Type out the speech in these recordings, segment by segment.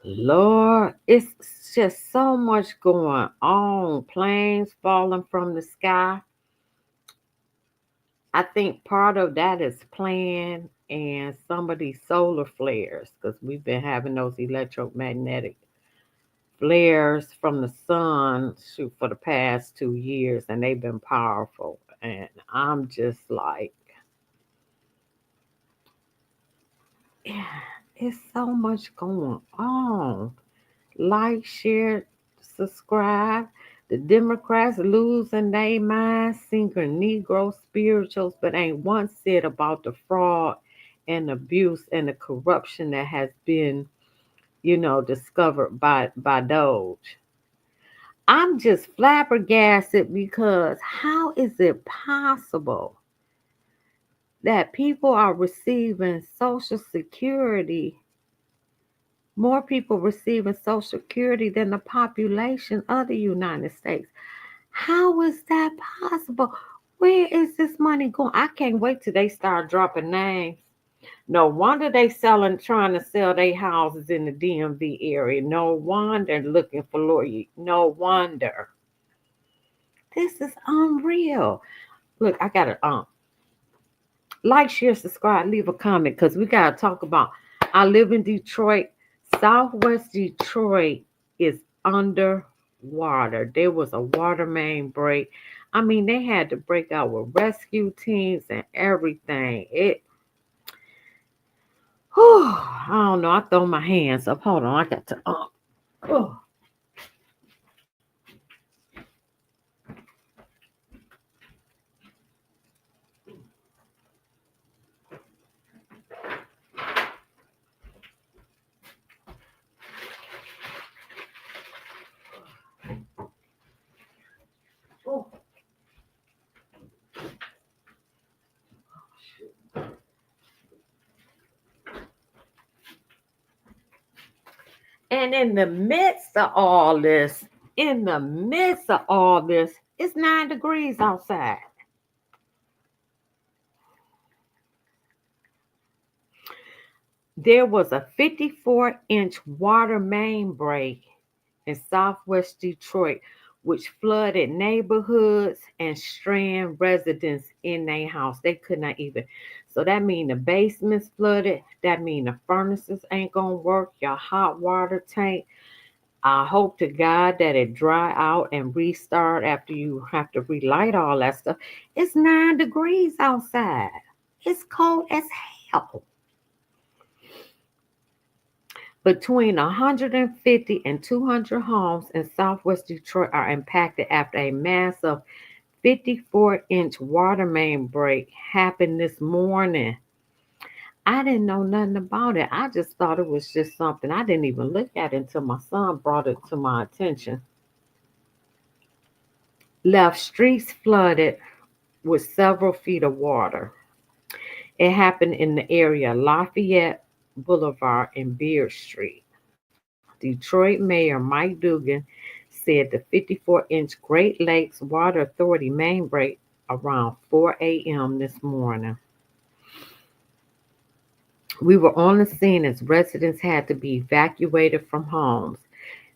Lord, it's just so much going on. Planes falling from the sky. I think part of that is planned and some of these solar flares because we've been having those electromagnetic flares from the sun shoot for the past 2 years and they've been powerful. And I'm just like, yeah, it's so much going on. Like, share, subscribe. The Democrats losing their minds, singing Negro spirituals, but ain't one said about the fraud and abuse and the corruption that has been, discovered by Doge. I'm just flabbergasted because how is it possible that people are receiving Social Security, more people receiving Social Security than the population of the United States? How is that possible? Where is this money going? I can't wait till they start dropping names. No wonder they trying to sell their houses in the DMV area. No wonder looking for lawyers. No wonder. This is unreal. Look, I gotta like, share, subscribe, leave a comment because we gotta talk about. I live in Detroit. Southwest Detroit is underwater. There was a water main break. I mean, they had to break out with rescue teams and everything. I don't know. I throw my hands up. Hold on, I got to. Oh, oh. And in the midst of all this, it's 9 degrees outside. There was a 54-inch water main break in southwest Detroit, which flooded neighborhoods and strand residents in their house. They could not even. So that mean the basements flooded. That mean the furnaces ain't gonna work. Your hot water tank. I hope to God that it dry out and restart after you have to relight all that stuff. It's 9 degrees outside. It's cold as hell. Between 150 and 200 homes in southwest Detroit are impacted after a massive 54-inch water main break happened this morning. I didn't know nothing about it. I just thought it was just something. I didn't even look at it until my son brought it to my attention. Left streets flooded with several feet of water. It happened in the area Lafayette Boulevard and Beard Street. Detroit Mayor Mike Dugan said the 54-inch Great Lakes Water Authority main break around 4 a.m. this morning. We were on the scene as residents had to be evacuated from homes.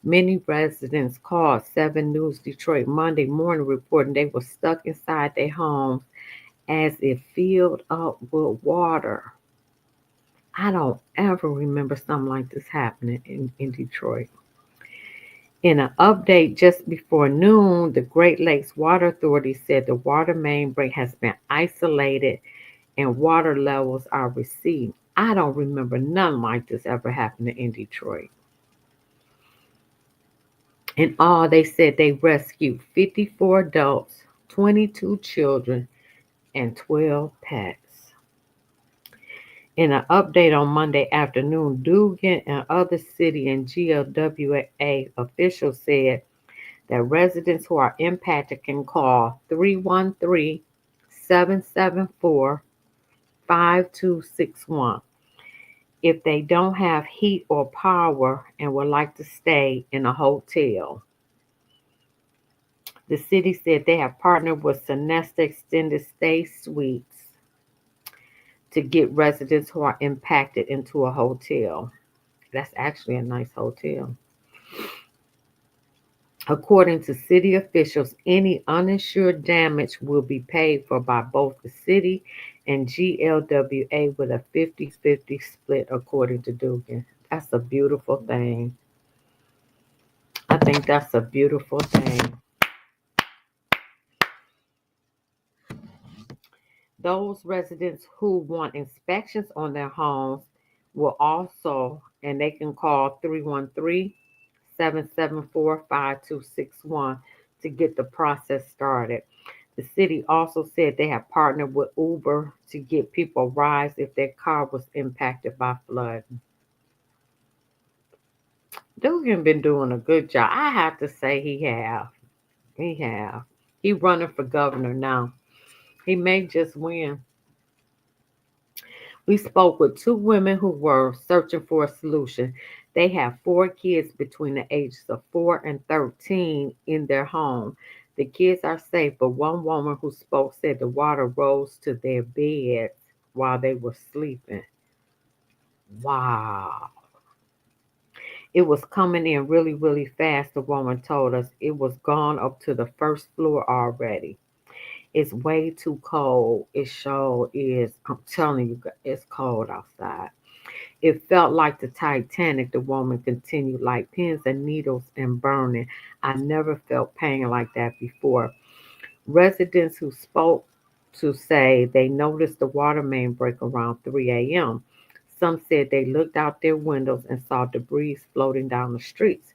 Many residents called 7 News Detroit Monday morning reporting they were stuck inside their homes as it filled up with water. I don't ever remember something like this happening in Detroit. In an update just before noon, the Great Lakes Water Authority said the water main break has been isolated and water levels are receding. I don't remember none like this ever happening in Detroit. In all, they said they rescued 54 adults, 22 children, and 12 pets. In an update on Monday afternoon, Dugan and other city and GLWA officials said that residents who are impacted can call 313-774-5261 if they don't have heat or power and would like to stay in a hotel. The city said they have partnered with Sonesta Extended Stay Suites to get residents who are impacted into a hotel. That's actually a nice hotel. According to city officials, any uninsured damage will be paid for by both the city and GLWA with a 50-50 split, according to Dugan. That's a beautiful thing. I think that's a beautiful thing. Those residents who want inspections on their homes will also, and they can call 313-774-5261 to get the process started. The city also said they have partnered with Uber to get people rides if their car was impacted by flooding. Dugan been doing a good job. I have to say he have. He have. He running for governor now. He may just win. We spoke with two women who were searching for a solution. They have four kids between the ages of 4 and 13 in their home. The kids are safe, but one woman who spoke said the water rose to their beds while they were sleeping. Wow. It was coming in really, really fast, the woman told us. It was gone up to the first floor already. It's way too cold. It sure is. I'm telling you, it's cold outside. It felt like the Titanic, the woman continued, like pins and needles and burning. I never felt pain like that before. Residents who spoke to say they noticed the water main break around 3 a.m. Some said they looked out their windows and saw debris floating down the streets.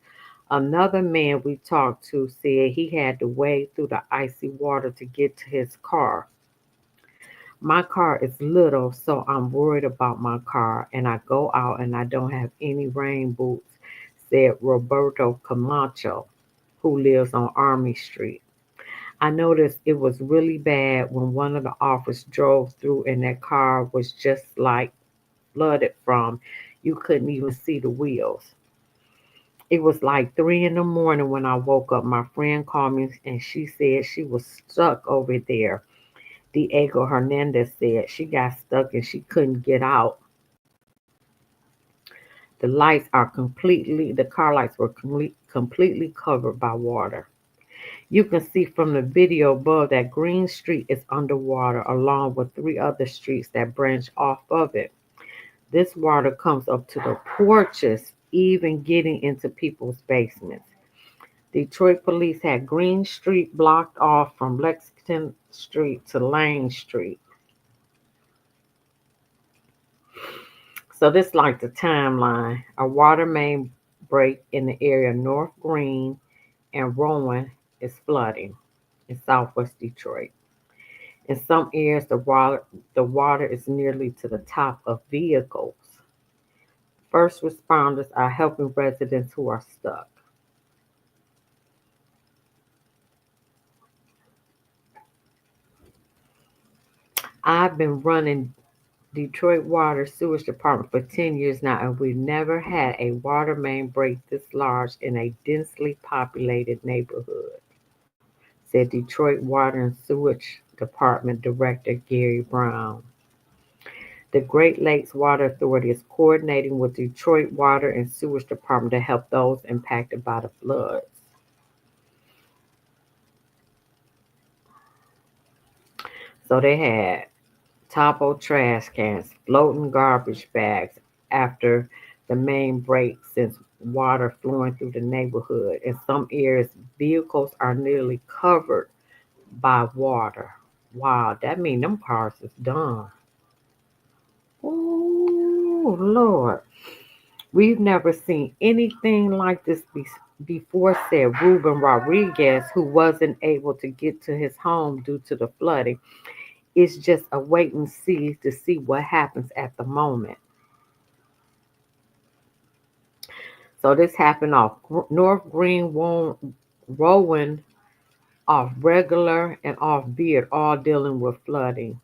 Another man we talked to said he had to wade through the icy water to get to his car. My car is little, so I'm worried about my car, and I go out and I don't have any rain boots, said Roberto Camacho, who lives on Army Street. I noticed it was really bad when one of the officers drove through and that car was just like flooded from. You couldn't even see the wheels. It was like 3 in the morning when I woke up. My friend called me and she said she was stuck over there. Diego Hernandez said she got stuck and she couldn't get out. The car lights were completely covered by water. You can see from the video above that Green Street is underwater along with three other streets that branch off of it. This water comes up to the porches, even getting into people's basements. Detroit police had Green Street blocked off from Lexington Street to Lane Street. So this like the timeline. A water main break in the area of North Green and Rowan is flooding in southwest Detroit. In some areas, the water is nearly to the top of vehicles. First responders are helping residents who are stuck. I've been running Detroit Water Sewage Department for 10 years now, and we've never had a water main break this large in a densely populated neighborhood, said Detroit Water and Sewage Department Director Gary Brown. The Great Lakes Water Authority is coordinating with Detroit Water and Sewage Department to help those impacted by the floods. So they had toppled trash cans, floating garbage bags after the main break since water flowing through the neighborhood. In some areas, vehicles are nearly covered by water. Wow, that means them cars is done. Oh, Lord. We've never seen anything like this before, said Ruben Rodriguez, who wasn't able to get to his home due to the flooding. It's just a wait and see to see what happens at the moment. So this happened off North Green, Rowan, off Regular, and off Beard, all dealing with flooding.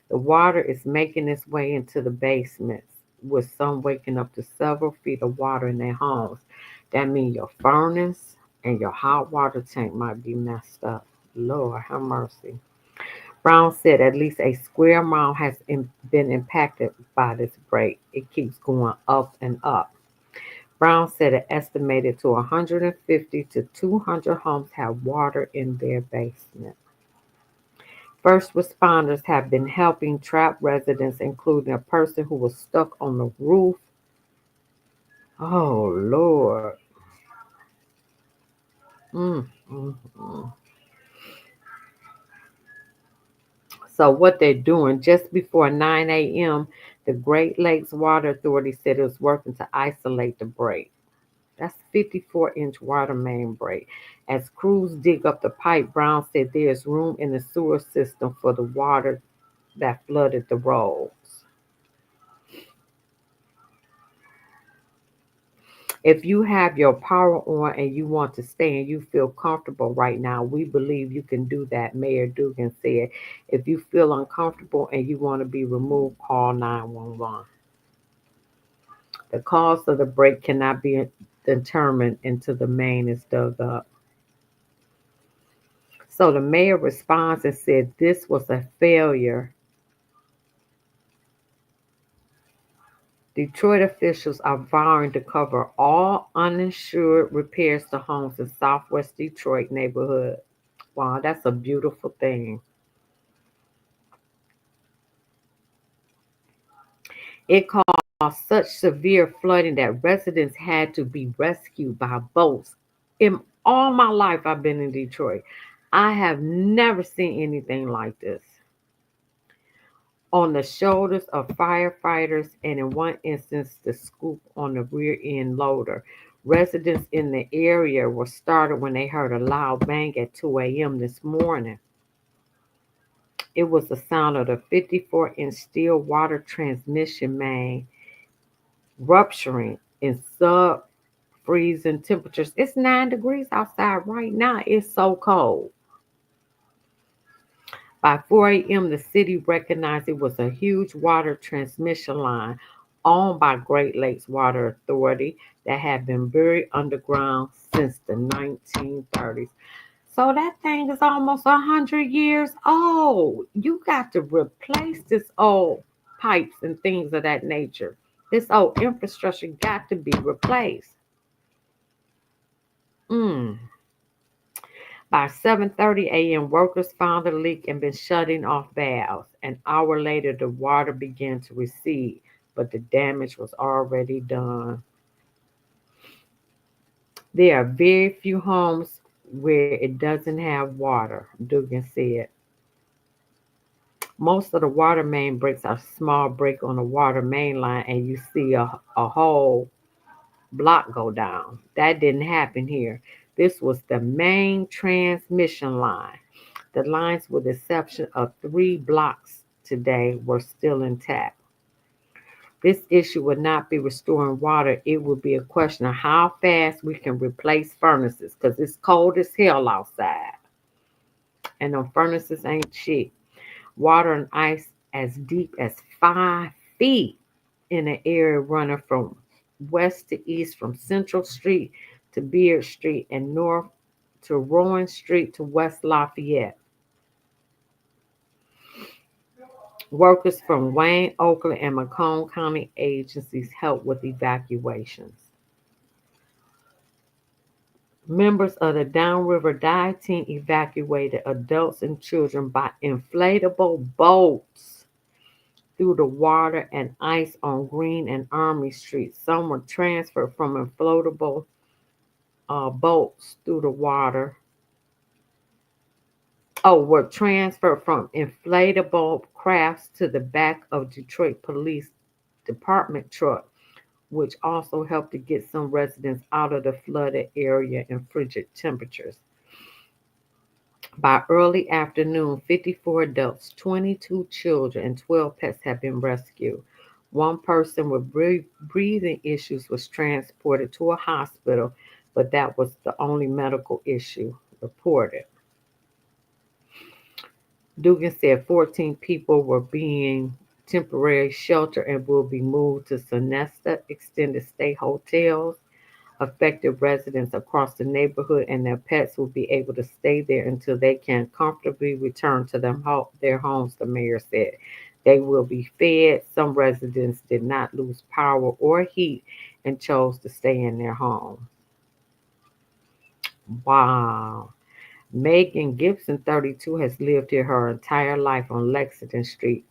The water is making its way into the basements, with some waking up to several feet of water in their homes. That means your furnace and your hot water tank might be messed up. Lord have mercy. Brown said at least a square mile has been impacted by this break. It keeps going up and up. Brown said it estimated to 150 to 200 homes have water in their basement. First responders have been helping trapped residents, including a person who was stuck on the roof. Oh, Lord. Mm, mm, mm. So, what they're doing just before 9 a.m., the Great Lakes Water Authority said it was working to isolate the break. That's 54-inch water main break. As crews dig up the pipe, Brown said there's room in the sewer system for the water that flooded the roads. If you have your power on and you want to stay and you feel comfortable right now, we believe you can do that, Mayor Dugan said. If you feel uncomfortable and you want to be removed, call 911. The cause of the break cannot be determined until the main is dug up. So the mayor responds and said this was a failure. Detroit officials are vowing to cover all uninsured repairs to homes in Southwest Detroit neighborhood. Wow, that's a beautiful thing. It caused such severe flooding that residents had to be rescued by boats. In all my life, I've been in Detroit. I have never seen anything like this. On the shoulders of firefighters, and in one instance, the scoop on the rear end loader. Residents in the area were startled when they heard a loud bang at 2 a.m. this morning. It was the sound of the 54-inch steel water transmission main rupturing in sub freezing temperatures. It's 9 degrees outside right now. It's so cold. By 4 a.m., the city recognized it was a huge water transmission line owned by Great Lakes Water Authority that had been buried underground since the 1930s. So that thing is almost 100 years old. You got to replace this old pipes and things of that nature. This old infrastructure got to be replaced. Mm. By 7:30 a.m., workers found the leak and been shutting off valves. An hour later, the water began to recede, but the damage was already done. There are very few homes where it doesn't have water, Dugan said. Most of the water main breaks are small break on the water main line, and you see a whole block go down. That didn't happen here. This was the main transmission line. The lines, with the exception of 3 blocks today, were still intact. This issue would not be restoring water. It would be a question of how fast we can replace furnaces because it's cold as hell outside. And them furnaces ain't cheap. Water and ice as deep as 5 feet in an area running from west to east, from Central Street to Beard Street and north to Rowan Street to West Lafayette. Workers from Wayne, Oakland, and Macomb County agencies helped with evacuations. Members of the Downriver Dive Team evacuated adults and children by inflatable boats through the water and ice on Green and Army Street. Some were transferred from inflatable boats through the water. Oh, were transferred from inflatable crafts to the back of Detroit Police Department truck, which also helped to get some residents out of the flooded area in frigid temperatures. By early afternoon, 54 adults, 22 children, and 12 pets have been rescued. One person with breathing issues was transported to a hospital, but that was the only medical issue reported. Dugan said 14 people were being temporarily sheltered and will be moved to Sonesta extended stay hotels. Affected residents across the neighborhood and their pets will be able to stay there until they can comfortably return to their homes, the mayor said. They will be fed. Some residents did not lose power or heat and chose to stay in their home. Wow. Megan Gibson, 32, has lived here her entire life on Lexington Street.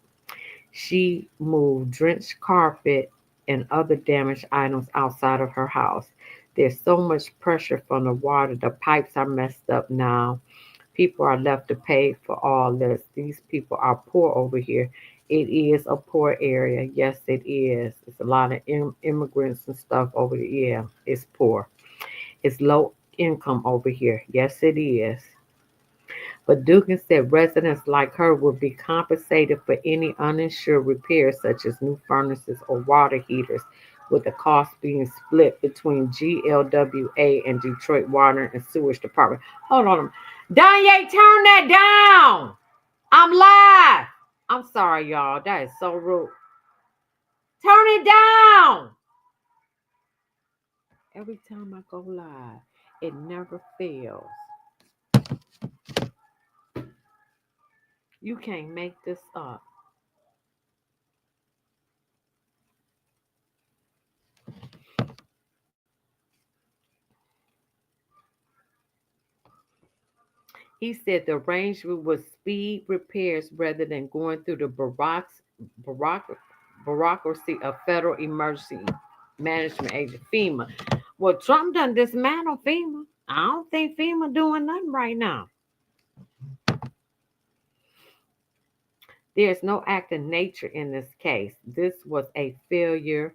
She moved drenched carpet and other damaged items outside of her house. There's so much pressure from the water. The pipes are messed up now. People are left to pay for all this. These people are poor over here. It is a poor area. Yes, it is. It's a lot of immigrants and stuff over there. Yeah, it's poor. It's low income over here. Yes, it is. But Dugan said residents like her will be compensated for any uninsured repairs such as new furnaces or water heaters, with the cost being split between GLWA and Detroit Water and Sewage Department. Hold on. Danye, turn that down. I'm live. I'm sorry, y'all. That is so rude. Turn it down. Every time I go live, it never fails. You can't make this up. He said the arrangement was speed repairs rather than going through the baroc- bureaucracy of Federal Emergency Management Agency, FEMA. Well, Trump done dismantled FEMA. I don't think FEMA doing nothing right now. There's no act of nature in this case. This was a failure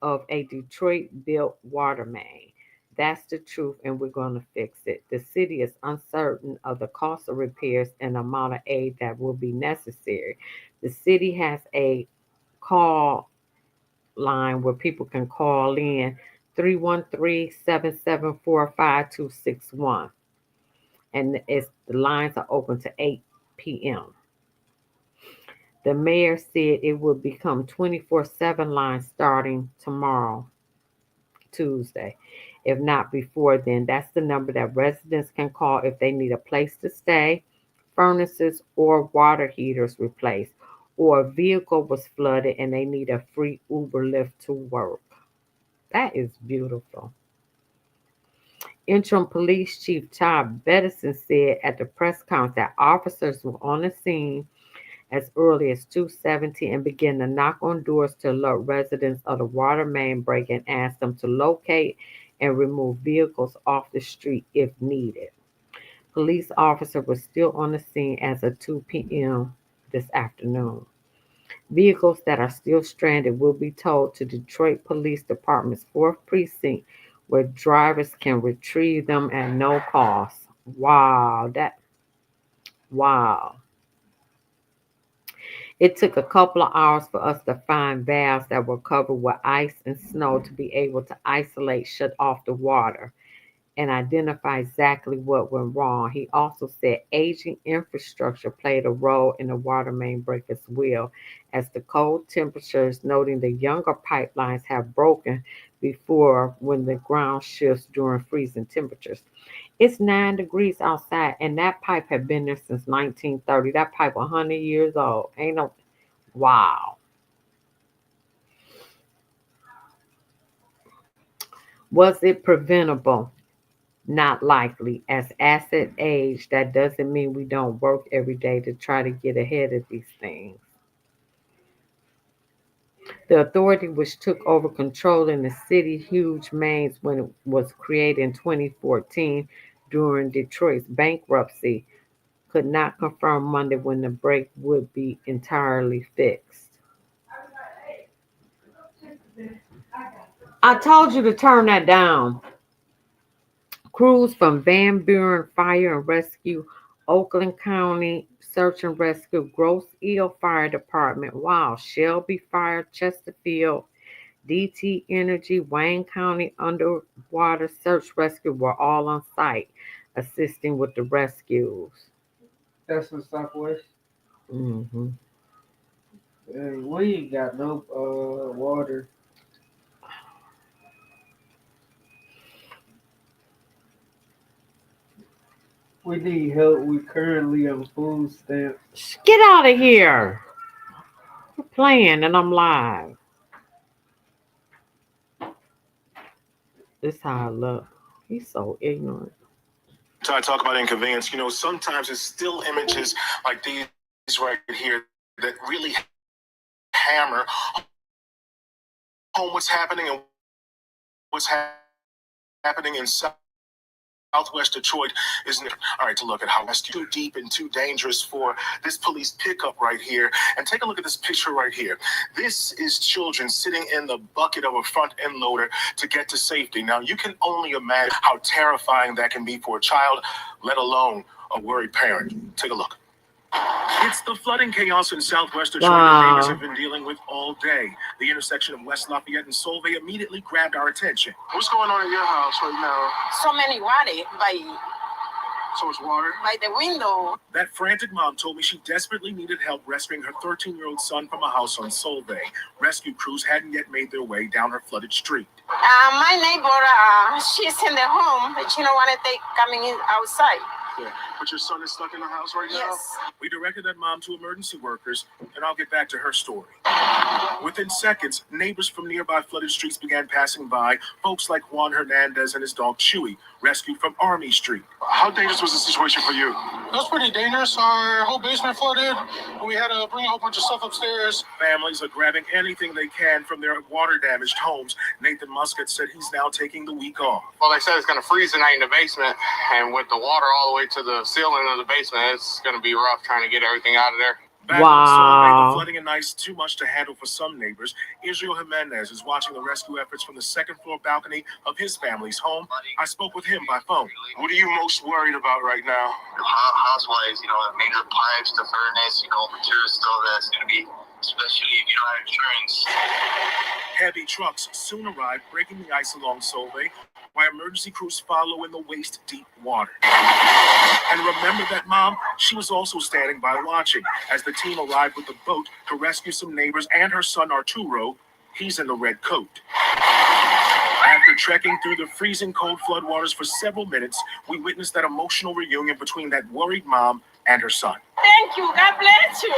of a Detroit built water main. That's the truth, and we're going to fix it. The city is uncertain of the cost of repairs and amount of aid that will be necessary. The city has a call line where people can call in 313-774-5261, and the lines are open to 8 p.m. The mayor said it will become 24/7 lines starting tomorrow, Tuesday. If not before then, that's the number that residents can call if they need a place to stay, furnaces or water heaters replaced, or a vehicle was flooded and they need a free Uber lift to work. That is beautiful. Interim Police Chief Todd Bettison said at the press conference that officers were on the scene as early as 2:17 and began to knock on doors to alert residents of the water main break and ask them to locate and remove vehicles off the street if needed. Police officer was still on the scene as of 2 p.m. this afternoon. Vehicles that are still stranded will be towed to Detroit Police Department's 4th Precinct where drivers can retrieve them at no cost. Wow. It took a couple of hours for us to find valves that were covered with ice and snow to be able to isolate, shut off the water, and identify exactly what went wrong. He also said aging infrastructure played a role in the water main break as well, as the cold temperatures, noting the younger pipelines have broken before when the ground shifts during freezing temperatures. It's 9 degrees outside, and that pipe had been there since 1930. That pipe 100 years old. Ain't no wow. Was it preventable? Not likely. As asset age, that doesn't mean we don't work every day to try to get ahead of these things. The authority which took over control in the city huge mains when it was created in 2014 during Detroit's bankruptcy could not confirm Monday when the break would be entirely fixed. I told you to turn that down. Crews from Van Buren Fire and Rescue, Oakland County Search and Rescue, Grosse Ile Fire Department, wow, Shelby Fire, Chesterfield, DT Energy, Wayne County Underwater Search Rescue were all on site assisting with the rescues. That's in Southwest. hmm We ain't got no water. We need help. We currently on food stamps. Get out of here. You're playing and I'm live. This how I look. He's so ignorant. So I talk about inconvenience. Sometimes it's still images like these right here that really hammer home what's happening and what's happening in Southwest Detroit is all right to look at how that's too deep and too dangerous for this police pickup right here. And take a look at this picture right here. This is children sitting in the bucket of a front end loader to get to safety. Now, you can only imagine how terrifying that can be for a child, let alone a worried parent. Take a look. It's the flooding chaos in Southwest Detroit that neighbors have been dealing with all day. The intersection of West Lafayette and Solvay immediately grabbed our attention. What's going on in your house right now? So many water So much water? by the window. That frantic mom told me she desperately needed help rescuing her 13-year-old son from a house on Solvay. Rescue crews hadn't yet made their way down her flooded street. My neighbor, she's in the home, but she don't want to take coming in outside. Yeah. But your son is stuck in the house right now? Yes. We directed that mom to emergency workers, and I'll get back to her story. Within seconds, neighbors from nearby flooded streets began passing by. Folks like Juan Hernandez and his dog Chewy, rescued from Army Street. How dangerous was the situation for you? It was pretty dangerous. Our whole basement flooded. We had to bring a whole bunch of stuff upstairs. Families are grabbing anything they can from their water-damaged homes. Nathan Muscat said he's now taking the week off. Well, they said it's going to freeze tonight in the basement, and with the water all the way to the ceiling of the basement, it's going to be rough trying to get everything out of there. Back Wow. on Solvay, the flooding and ice too much to handle for some neighbors. Israel Jimenez is watching the rescue efforts from the second-floor balcony of his family's home. I spoke with him by phone. What are you most worried about right now? House-wise, major pipes, the furnace, material stuff that's going to be, especially if you don't have insurance. Heavy trucks soon arrive, breaking the ice along Solvay, while emergency crews follow in the waist-deep water. And remember that mom? She was also standing by watching as the team arrived with the boat to rescue some neighbors and her son Arturo. He's in the red coat. After trekking through the freezing cold floodwaters for several minutes, we witnessed that emotional reunion between that worried mom and her son. Thank you. God bless you.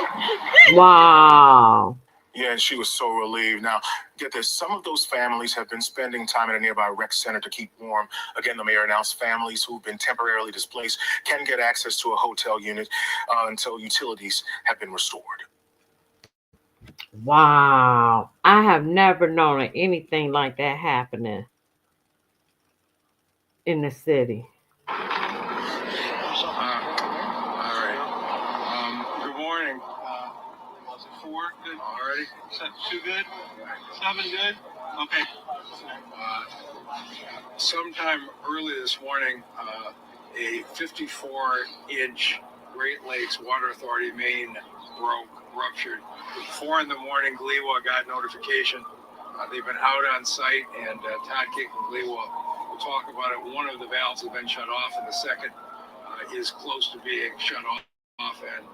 Wow. Yeah, and she was so relieved. Now, get this, some of those families have been spending time at a nearby rec center to keep warm. Again, the mayor announced families who've been temporarily displaced can get access to a hotel unit until utilities have been restored. Wow. I have never known of anything like that happening in the city. All right. Good morning. Was it 4? Good. Already? 2 good? 7 good? Okay. Sometime early this morning, a 54-inch Great Lakes Water Authority main ruptured. 4 in the morning, Glewa got notification. They've been out on site, and Todd King from Glewa will talk about it. One of the valves has been shut off, and the second is close to being shut off, and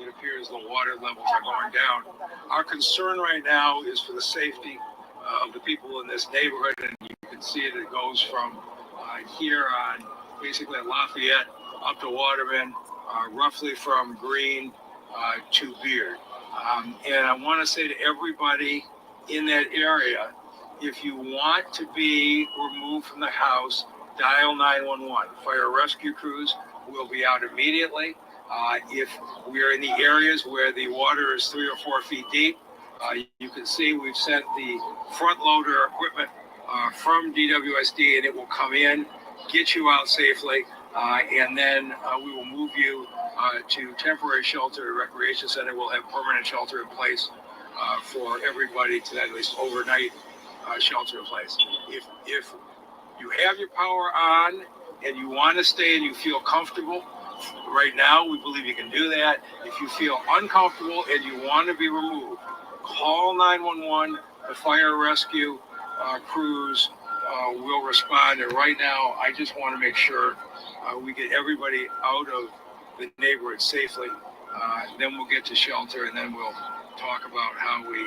it appears the water levels are going down. Our concern right now is for the safety of the people in this neighborhood, and you can see it. It goes from here on, basically at Lafayette, up to Waterman, roughly from Green to Beard. And I want to say to everybody in that area, if you want to be removed from the house, dial 911. Fire rescue crews will be out immediately. If we're in the areas where the water is 3 or 4 feet deep, you can see we've sent the front loader equipment from DWSD, and it will come in, get you out safely, and then we will move you to temporary shelter. Recreation Center will have permanent shelter in place for everybody to at least overnight shelter in place. If you have your power on and you want to stay and you feel comfortable, right now we believe you can do that. If you feel uncomfortable and you want to be removed, call 911. The fire rescue crews will respond. And right now, I just want to make sure we get everybody out of the neighborhood safely. Then we'll get to shelter, and then we'll talk about how we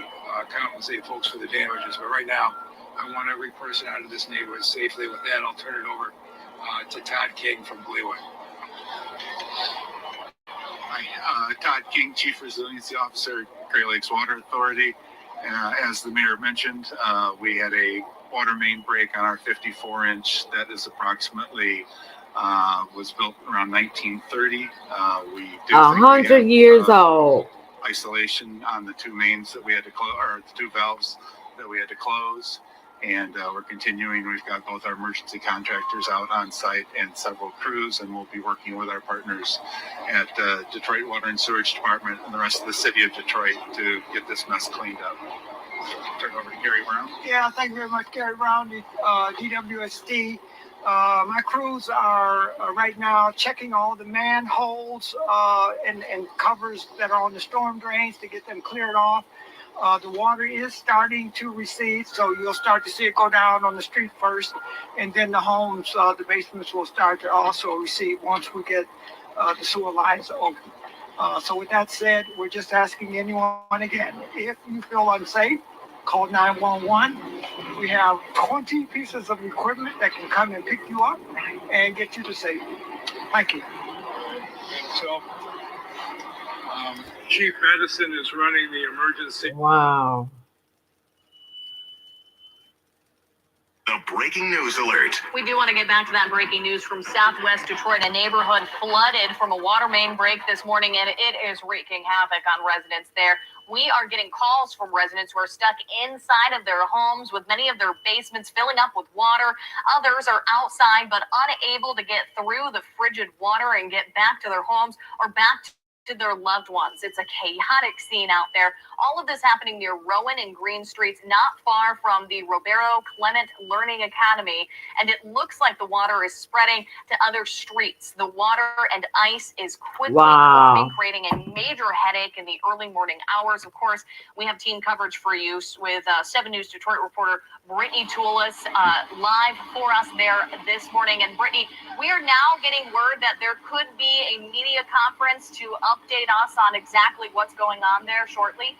compensate folks for the damages. But right now, I want every person out of this neighborhood safely. With that, I'll turn it over to Todd King from Glewa. Hi, Todd King, Chief Resiliency Officer, Great Lakes Water Authority. As the mayor mentioned, we had a water main break on our 54-inch that is approximately was built around 1930. We do 100 years old. Isolation on the two mains that we had to close, or the two valves that we had to close. And we're continuing. We've got both our emergency contractors out on site and several crews, and we'll be working with our partners at Detroit Water and Sewage Department and the rest of the city of Detroit to get this mess cleaned up. Turn it over to Gary Brown. Yeah, thank you very much, Gary Brown, DWSD. My crews are right now checking all the manholes and covers that are on the storm drains to get them cleared off. The water is starting to recede, so you'll start to see it go down on the street first, and then the homes, the basements will start to also recede once we get the sewer lines open. So with that said, we're just asking anyone again, if you feel unsafe, call 911. We have 20 pieces of equipment that can come and pick you up and get you to safety. Thank you. So, Chief Medicine is running the emergency. Wow. The breaking news alert. We do want to get back to that breaking news from Southwest Detroit. A neighborhood flooded from a water main break this morning, and it is wreaking havoc on residents there. We are getting calls from residents who are stuck inside of their homes with many of their basements filling up with water. Others are outside but unable to get through the frigid water and get back to their homes or back to their loved ones. It's a chaotic scene out there. All of this happening near Rowan and Green Streets, not far from the Roberto Clement Learning Academy. And it looks like the water is spreading to other streets. The water and ice is quickly forming, creating a major headache in the early morning hours. Of course, we have team coverage for you with 7 News Detroit reporter Brittany Toulis live for us there this morning. And Brittany, we are now getting word that there could be a media conference to update us on exactly what's going on there shortly.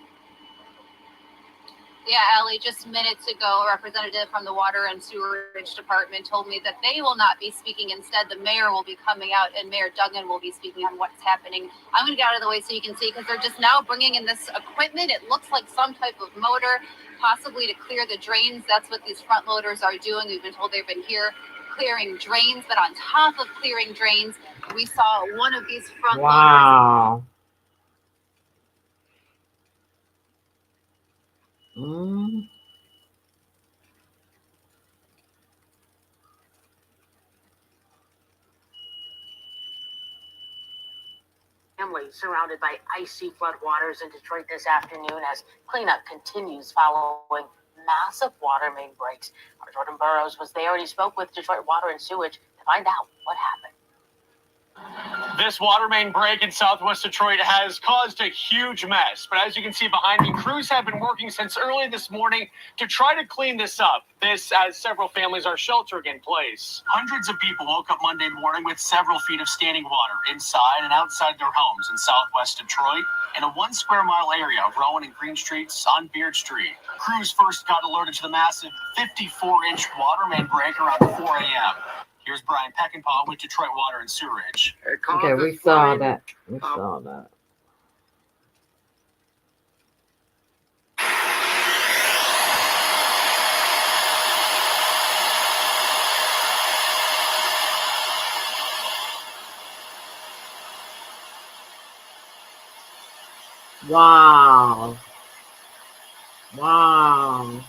Yeah, Allie, just minutes ago, a representative from the Water and Sewerage Department told me that they will not be speaking. Instead, the mayor will be coming out and Mayor Duggan will be speaking on what's happening. I'm going to get out of the way so you can see, because they're just now bringing in this equipment. It looks like some type of motor, possibly to clear the drains. That's what these front loaders are doing. We've been told they've been here clearing drains, but on top of clearing drains, we saw one of these front loaders. Wow. Families surrounded by icy floodwaters in Detroit this afternoon as cleanup continues following massive water main breaks. Our Jordan Burroughs was there and he spoke with Detroit Water and Sewage to find out what happened. This water main break in Southwest Detroit has caused a huge mess. But as you can see behind me, crews have been working since early this morning to try to clean this up. This as several families are sheltering in place. Hundreds of people woke up Monday morning with several feet of standing water inside and outside their homes in Southwest Detroit in a 1 square mile area of Rowan and Green Streets on Beard Street. Crews first got alerted to the massive 54-inch water main break around 4 a.m. Here's Brian Peckinpah with Detroit Water and Sewerage. Okay, we saw that. We saw that. Wow. Wow.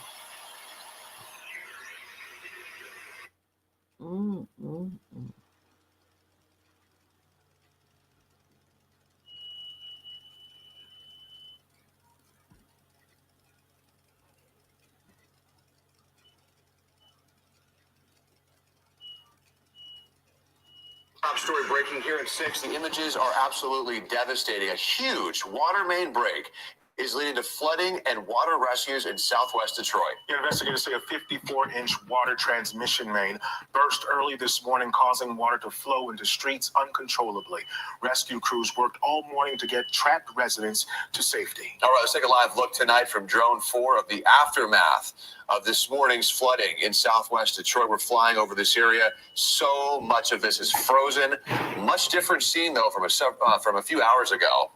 Top story breaking here at 6. The images are absolutely devastating. A huge water main break is leading to flooding and water rescues in southwest Detroit. Investigators say a 54-inch water transmission main burst early this morning, causing water to flow into streets uncontrollably. Rescue crews worked all morning to get trapped residents to safety. All right, let's take a live look tonight from Drone 4 of the aftermath of this morning's flooding in southwest Detroit. We're flying over this area. So much of this is frozen. Much different scene, though, from a few hours ago.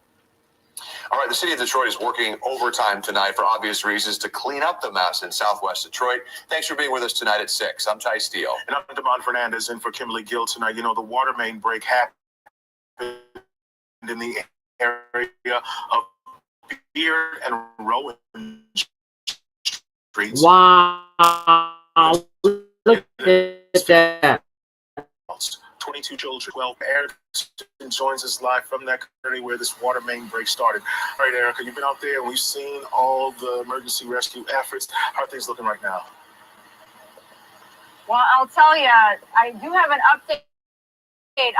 All right, the city of Detroit is working overtime tonight for obvious reasons to clean up the mess in southwest Detroit. Thanks for being with us tonight at 6. I'm Ty Steele. And I'm Damon Fernandez in for Kimberly Gill tonight. You know, the water main break happened in the area of Beard and Rowan streets. Wow. Look at that. 22 children. 12. Erica joins us live from that community where this water main break started. All right, Erica, you've been out there and we've seen all the emergency rescue efforts. How are things looking right now? Well, I'll tell you, I do have an update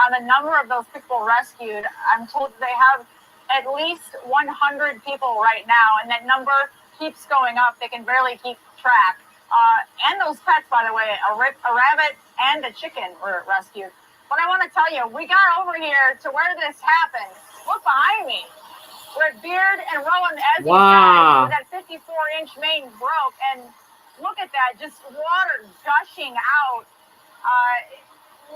on the number of those people rescued. I'm told they have at least 100 people right now, and that number keeps going up. They can barely keep track. And those pets, by the way, a rabbit and a chicken were rescued. But I want to tell you, we got over here to where this happened. Look behind me. We're at Beard and Rowan, as you said, where that 54-inch main broke. And look at that, just water gushing out.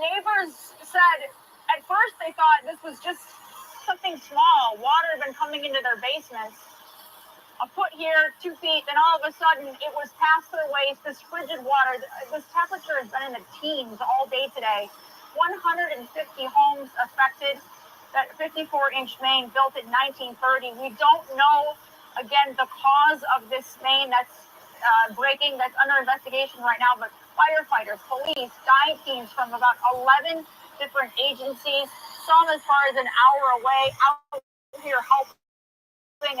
Neighbors said at first they thought this was just something small. Water had been coming into their basements. A foot here, 2 feet, then all of a sudden it was past their waist, this frigid water. This temperature has been in the teens all day today. 150 homes affected. That 54-inch main built in 1930. We don't know, again, the cause of this main that's breaking, that's under investigation right now, but firefighters, police, dive teams from about 11 different agencies, some as far as an hour away, out here helping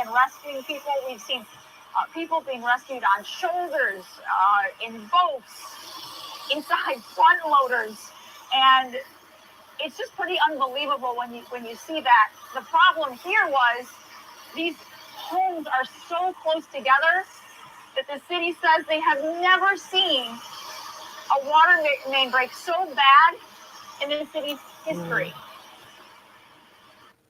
and rescuing people. We've seen people being rescued on shoulders, in boats, inside front loaders, and it's just pretty unbelievable when you see that. The problem here was these homes are so close together that the city says they have never seen a water main break so bad in the city's history.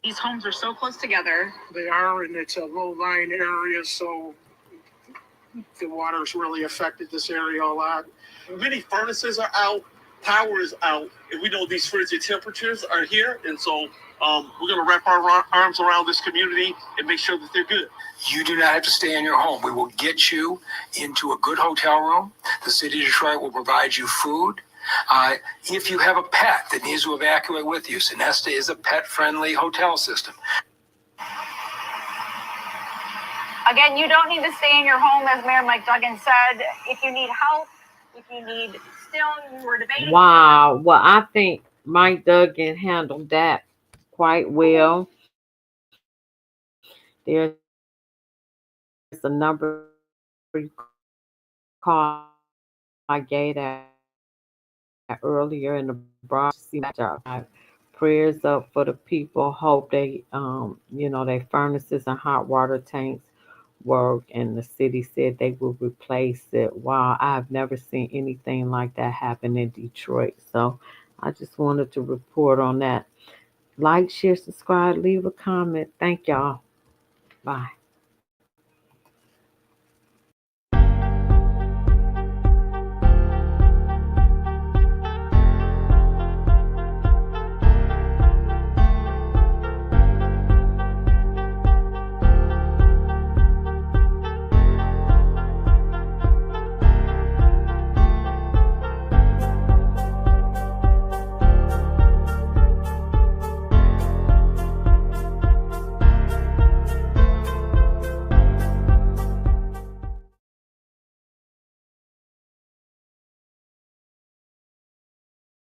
These homes are so close together. They are, and it's a low-lying area, so the water's really affected this area a lot. Many furnaces are out, power is out, and we know these frigid temperatures are here, and so we're going to wrap our arms around this community and make sure that they're good. You do not have to stay in your home. We will get you into a good hotel room. The city of Detroit will provide you food. If you have a pet that needs to evacuate with you, Sonesta is a pet-friendly hotel system. Again, you don't need to stay in your home, as Mayor Mike Duggan said. If you need help, if you need, you were debating. Wow. Well, I think Mike Duggan handled that quite well. There's a number call I gave that earlier in the broadcast. Prayers up for the people. Hope they, their furnaces and hot water tanks work, and the city said they will replace it. Wow, I've never seen anything like that happen in Detroit. So I just wanted to report on that. Like, share, subscribe, leave a comment. Thank y'all. Bye.